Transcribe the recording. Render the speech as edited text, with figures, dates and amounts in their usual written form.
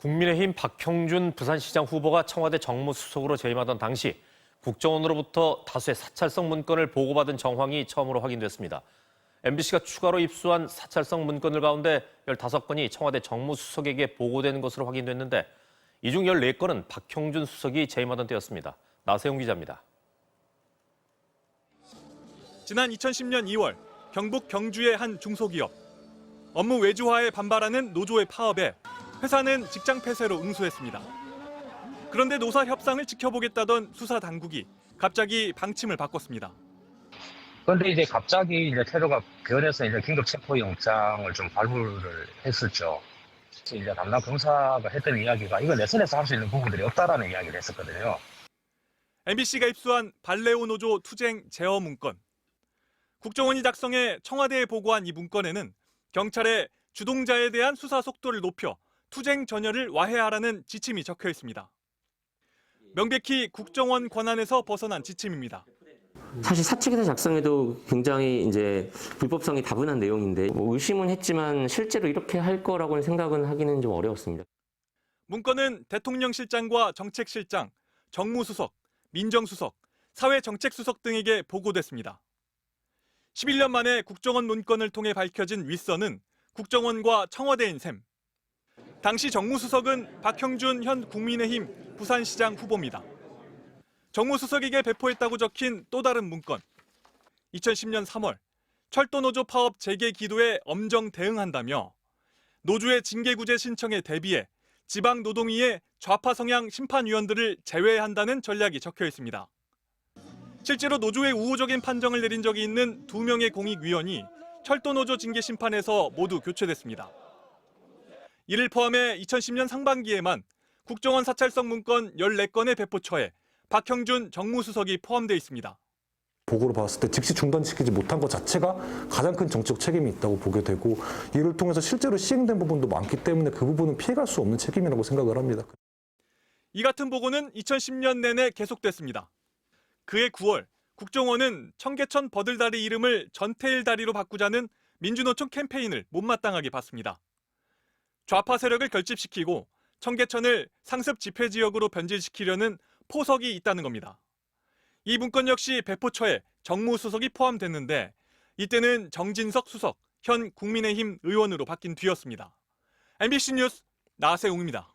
국민의힘 박형준 부산시장 후보가 청와대 정무수석으로 재임하던 당시 국정원으로부터 다수의 사찰성 문건을 보고받은 정황이 처음으로 확인됐습니다. MBC가 추가로 입수한 사찰성 문건들 가운데 15건이 청와대 정무수석에게 보고된 것으로 확인됐는데 이 중 14건은 박형준 수석이 재임하던 때였습니다. 나세용 기자입니다. 지난 2010년 2월 경북 경주의 한 중소기업. 업무 외주화에 반발하는 노조의 파업에 회사는 직장 폐쇄로 응수했습니다. 그런데 노사 협상을 지켜보겠다던 수사 당국이 갑자기 방침을 바꿨습니다. 그런데 이제 갑자기 테러가 변해서 긴급 체포 영장을 좀 발부를 했었죠. 이제 담당 검사가 했던 이야기가 이거 내 손에서 할 수 있는 부분들이 없다라는 이야기를 했었거든요. MBC가 입수한 발레오 노조 투쟁 제어 문건. 국정원이 작성해 청와대에 보고한 이 문건에는 경찰의 주동자에 대한 수사 속도를 높여 투쟁 전열을 와해하라는 지침이 적혀 있습니다. 명백히 국정원 권한에서 벗어난 지침입니다. 사실 사측에서 작성해도 굉장히 불법성이 다분한 내용인데 의심은 했지만 실제로 이렇게 할 거라고는 생각은 하기는 좀 어려웠습니다. 문건은 대통령실장과 정책실장, 정무수석, 민정수석, 사회정책수석 등에게 보고됐습니다. 11년 만에 국정원 문건을 통해 밝혀진 윗선은 국정원과 청와대인 셈. 당시 정무수석은 박형준 현 국민의힘 부산시장 후보입니다. 정무수석에게 배포했다고 적힌 또 다른 문건. 2010년 3월 철도노조 파업 재개 기도에 엄정 대응한다며 노조의 징계구제 신청에 대비해 지방노동위의 좌파 성향 심판위원들을 제외한다는 전략이 적혀 있습니다. 실제로 노조의 우호적인 판정을 내린 적이 있는 2명의 공익위원이 철도노조 징계 심판에서 모두 교체됐습니다. 이를 포함해 2010년 상반기에만 국정원 사찰성 문건 14건의 배포처에 박형준 정무수석이 포함되어 있습니다. 보고를 받았을 때 즉시 중단시키지 못한 것 자체가 가장 큰 정치적 책임이 있다고 보게 되고 이를 통해서 실제로 시행된 부분도 많기 때문에 그 부분은 피해갈 수 없는 책임이라고 생각을 합니다. 이 같은 보고는 2010년 내내 계속됐습니다. 그해 9월 국정원은 청계천 버들다리 이름을 전태일다리로 바꾸자는 민주노총 캠페인을 못마땅하게 봤습니다. 좌파 세력을 결집시키고 청계천을 상습 집회지역으로 변질시키려는 포석이 있다는 겁니다. 이 문건 역시 배포처에 정무수석이 포함됐는데 이때는 정진석 수석, 현 국민의힘 의원으로 바뀐 뒤였습니다. MBC 뉴스 나세웅입니다.